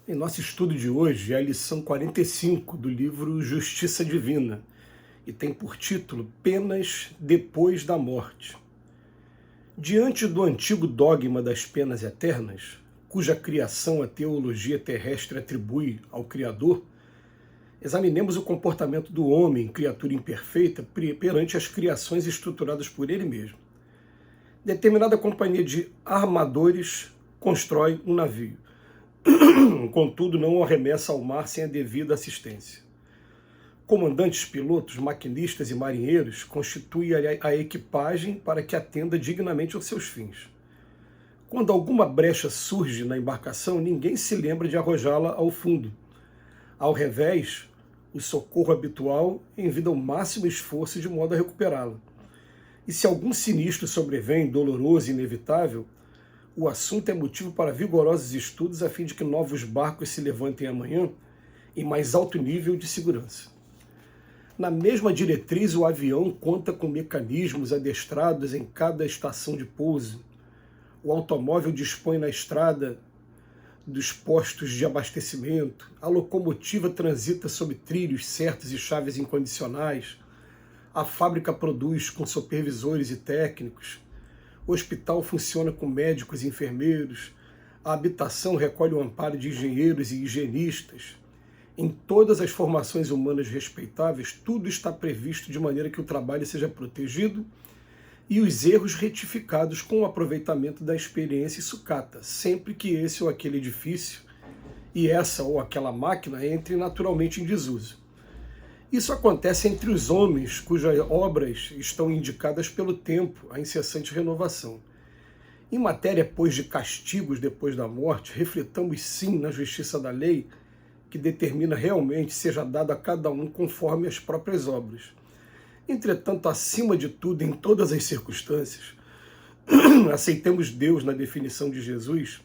Em nosso estudo de hoje é a lição 45 do livro Justiça Divina e tem por título Penas depois da morte. Diante do antigo dogma das penas eternas, cuja criação a teologia terrestre atribui ao Criador, examinemos o comportamento do homem, criatura imperfeita, perante as criações estruturadas por ele mesmo. Determinada companhia de armadores constrói um navio. Contudo, não o arremessa ao mar sem a devida assistência. Comandantes, pilotos, maquinistas e marinheiros constituem a equipagem para que atenda dignamente aos seus fins. Quando alguma brecha surge na embarcação, ninguém se lembra de arrojá-la ao fundo. Ao revés, o socorro habitual envida o máximo esforço de modo a recuperá-la. E se algum sinistro sobrevém, doloroso e inevitável, o assunto é motivo para vigorosos estudos a fim de que novos barcos se levantem amanhã em mais alto nível de segurança. Na mesma diretriz, o avião conta com mecanismos adestrados em cada estação de pouso. O automóvel dispõe na estrada dos postos de abastecimento. A locomotiva transita sob trilhos certos e chaves incondicionais. A fábrica produz com supervisores e técnicos. O hospital funciona com médicos e enfermeiros. A habitação recolhe o amparo de engenheiros e higienistas. Em todas as formações humanas respeitáveis, tudo está previsto de maneira que o trabalho seja protegido e os erros retificados com o aproveitamento da experiência e sucata, sempre que esse ou aquele edifício e essa ou aquela máquina entre naturalmente em desuso. Isso acontece entre os homens cujas obras estão indicadas pelo tempo, a incessante renovação. Em matéria, pois, de castigos depois da morte, refletamos sim na justiça da lei, que determina realmente seja dado a cada um conforme as próprias obras. Entretanto, acima de tudo, em todas as circunstâncias, aceitemos Deus na definição de Jesus,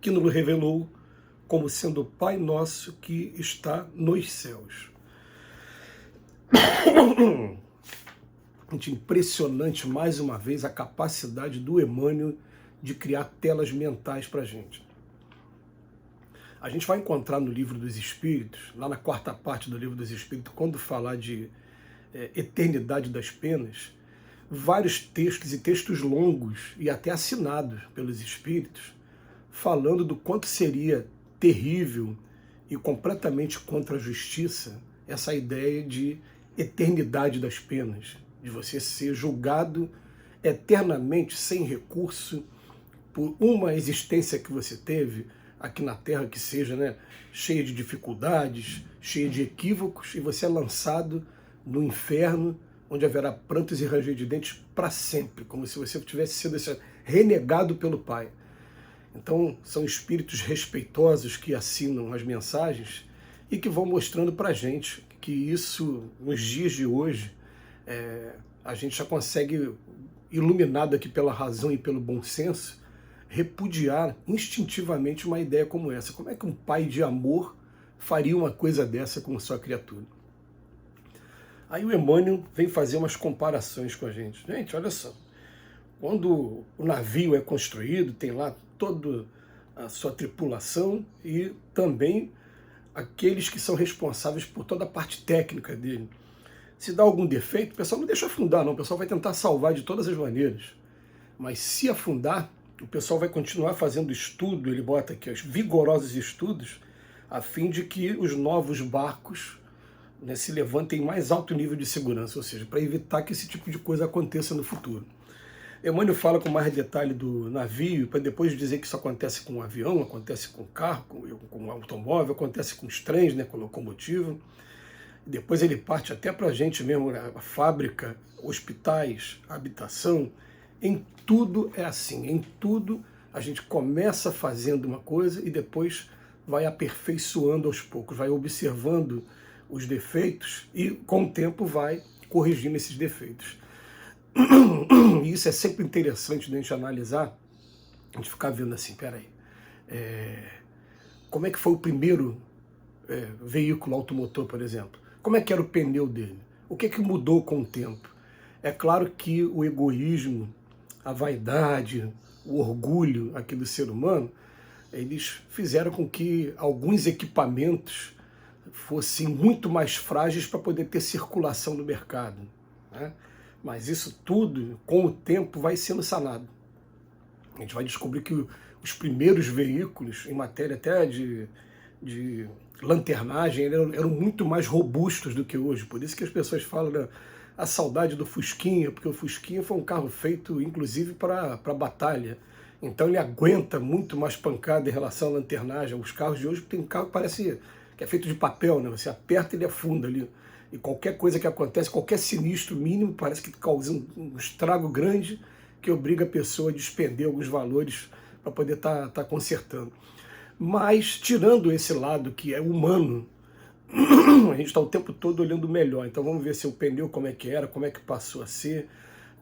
que nos revelou como sendo o Pai nosso que está nos céus. Impressionante, mais uma vez, a capacidade do Emmanuel de criar telas mentais para a gente. A gente vai encontrar no Livro dos Espíritos, lá na quarta parte do Livro dos Espíritos, quando falar de eternidade das penas, vários textos e textos longos e até assinados pelos Espíritos, falando do quanto seria terrível e completamente contra a justiça essa ideia de eternidade das penas, de você ser julgado eternamente sem recurso por uma existência que você teve aqui na Terra, que seja cheia de dificuldades, cheia de equívocos, e você é lançado no inferno, onde haverá prantos e ranger de dentes para sempre, como se você tivesse sido renegado pelo Pai. Então, são espíritos respeitosos que assinam as mensagens e que vão mostrando para a gente que isso, nos dias de hoje, a gente já consegue, iluminado aqui pela razão e pelo bom senso, repudiar instintivamente uma ideia como essa. Como é que um pai de amor faria uma coisa dessa com sua criatura? Aí o Emmanuel vem fazer umas comparações com a gente. Gente, olha só, quando o navio é construído, tem lá toda a sua tripulação e também aqueles que são responsáveis por toda a parte técnica dele. Se dá algum defeito, o pessoal não deixa afundar, não. O pessoal vai tentar salvar de todas as maneiras. Mas se afundar, o pessoal vai continuar fazendo estudo, ele bota aqui os vigorosos estudos, a fim de que os novos barcos se levantem em mais alto nível de segurança, ou seja, para evitar que esse tipo de coisa aconteça no futuro. Emmanuel fala com mais detalhe do navio, para depois dizer que isso acontece com um avião, acontece com um carro, com um automóvel, acontece com os trens, com locomotiva. Depois ele parte até para a gente mesmo, a fábrica, hospitais, habitação. Em tudo é assim, em tudo a gente começa fazendo uma coisa e depois vai aperfeiçoando aos poucos, vai observando os defeitos e com o tempo vai corrigindo esses defeitos. E isso é sempre interessante de a gente analisar, a gente ficar vendo assim, peraí, como é que foi o primeiro veículo automotor, por exemplo? Como é que era o pneu dele? O que mudou com o tempo? É claro que o egoísmo, a vaidade, o orgulho aqui do ser humano eles fizeram com que alguns equipamentos fossem muito mais frágeis para poder ter circulação no mercado, né? Mas isso tudo, com o tempo, vai sendo sanado. A gente vai descobrir que os primeiros veículos, em matéria até de lanternagem, eram muito mais robustos do que hoje. Por isso que as pessoas falam, né, a saudade do Fusquinha, porque o Fusquinha foi um carro feito, inclusive, para batalha. Então ele aguenta muito mais pancada em relação à lanternagem. Os carros de hoje tem um carro que parece que é feito de papel, né? Você aperta e ele afunda ali. E qualquer coisa que acontece, qualquer sinistro mínimo, parece que causa um estrago grande que obriga a pessoa a despender alguns valores para poder tá consertando. Mas, tirando esse lado que é humano, a gente está o tempo todo olhando melhor. Então vamos ver se o pneu como é que era, como é que passou a ser,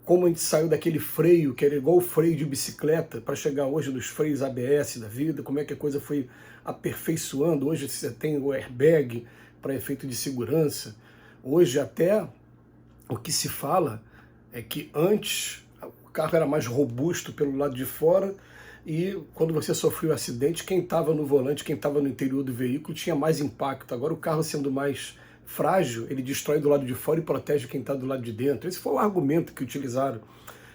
como a gente saiu daquele freio, que era igual o freio de bicicleta, para chegar hoje nos freios ABS da vida, como é que a coisa foi aperfeiçoando. Hoje você tem o airbag para efeito de segurança. Hoje até o que se fala é que antes o carro era mais robusto pelo lado de fora e quando você sofreu um acidente, quem estava no volante, quem estava no interior do veículo tinha mais impacto. Agora o carro sendo mais frágil, ele destrói do lado de fora e protege quem está do lado de dentro. Esse foi o argumento que utilizaram,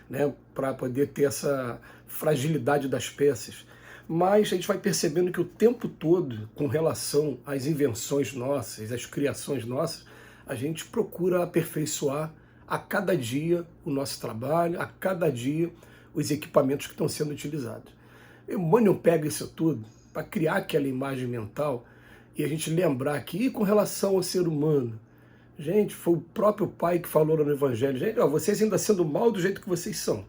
né, para poder ter essa fragilidade das peças. Mas a gente vai percebendo que o tempo todo, com relação às invenções nossas, às criações nossas, a gente procura aperfeiçoar a cada dia o nosso trabalho, a cada dia os equipamentos que estão sendo utilizados. Emmanuel pega isso tudo para criar aquela imagem mental e a gente lembrar que, com relação ao ser humano, gente, foi o próprio pai que falou no Evangelho, gente, ó, vocês ainda sendo mal do jeito que vocês são.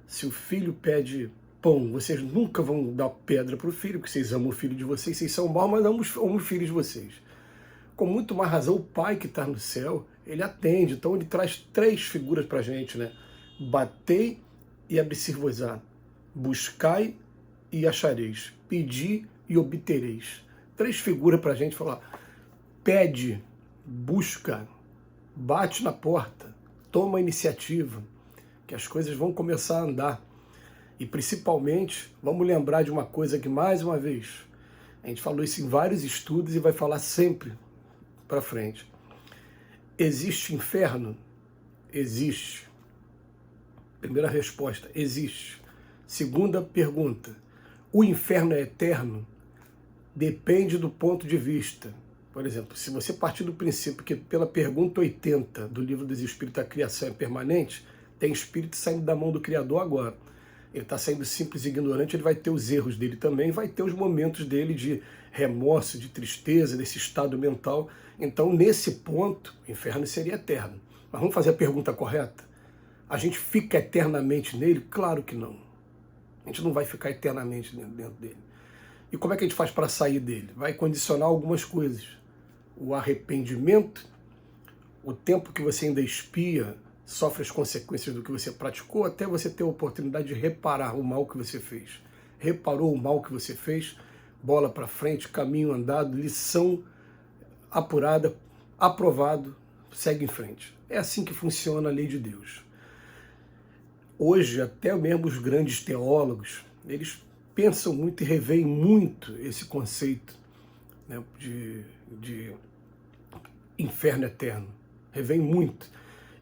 Se o filho pede pão, vocês nunca vão dar pedra para o filho, porque vocês amam o filho de vocês, vocês são mal, mas amam os filhos de vocês. Com muito mais razão, o pai que está no céu, ele atende. Então ele traz 3 figuras para a gente, né? Batei e abrir-se-vos-á. Buscai e achareis. Pedi e obtereis. 3 figuras para a gente falar. Pede, busca, bate na porta, toma a iniciativa, que as coisas vão começar a andar. E principalmente, vamos lembrar de uma coisa que, mais uma vez, a gente falou isso em vários estudos e vai falar sempre para frente. Existe inferno? Existe. Primeira resposta, existe. Segunda pergunta, o inferno é eterno? Depende do ponto de vista. Por exemplo, se você partir do princípio que pela pergunta 80 do Livro dos Espíritos a criação é permanente, tem espírito saindo da mão do Criador agora. Ele está saindo simples e ignorante, ele vai ter os erros dele também, vai ter os momentos dele de remorso, de tristeza, desse estado mental. Então, nesse ponto, o inferno seria eterno. Mas vamos fazer a pergunta correta? A gente fica eternamente nele? Claro que não. A gente não vai ficar eternamente dentro dele. E como é que a gente faz para sair dele? Vai condicionar algumas coisas. O arrependimento, o tempo que você ainda expia, sofre as consequências do que você praticou, até você ter a oportunidade de reparar o mal que você fez. Reparou o mal que você fez, bola para frente, caminho andado, lição apurada, aprovado, segue em frente. É assim que funciona a lei de Deus. Hoje, até mesmo os grandes teólogos, eles pensam muito e reveem muito esse conceito, né, de inferno eterno. Reveem muito.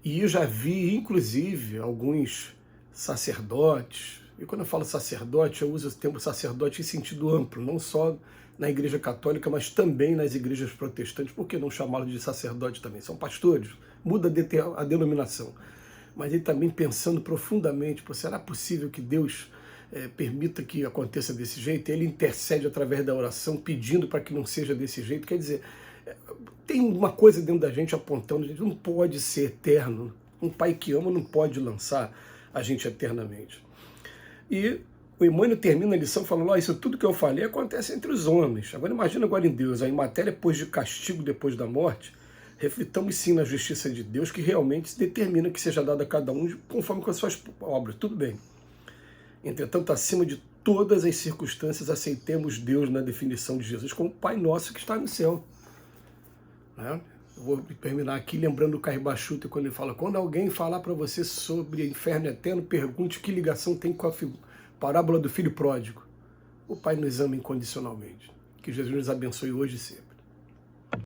E eu já vi, inclusive, alguns sacerdotes, e quando eu falo sacerdote, eu uso o termo sacerdote em sentido amplo, não só na Igreja Católica, mas também nas igrejas protestantes. Por que não chamá-los de sacerdote também? São pastores, muda a denominação. Mas ele também pensando profundamente, será possível que Deus permita que aconteça desse jeito? Ele intercede através da oração, pedindo para que não seja desse jeito. Quer dizer, tem uma coisa dentro da gente apontando, a gente não pode ser eterno. Um pai que ama não pode lançar a gente eternamente. E o Emmanuel termina a lição falando, isso tudo que eu falei acontece entre os homens. Agora imagina agora em Deus, em matéria depois de castigo, depois da morte, reflitamos sim na justiça de Deus, que realmente determina que seja dado a cada um conforme com as suas obras. Tudo bem. Entretanto, acima de todas as circunstâncias, aceitemos Deus na definição de Jesus como Pai Nosso que está no céu. Né? Eu vou terminar aqui lembrando o Carribachuta, quando ele fala, quando alguém falar para você sobre inferno eterno, pergunte que ligação tem com a parábola do filho pródigo. o Pai nos ama incondicionalmente. Que Jesus nos abençoe hoje e sempre.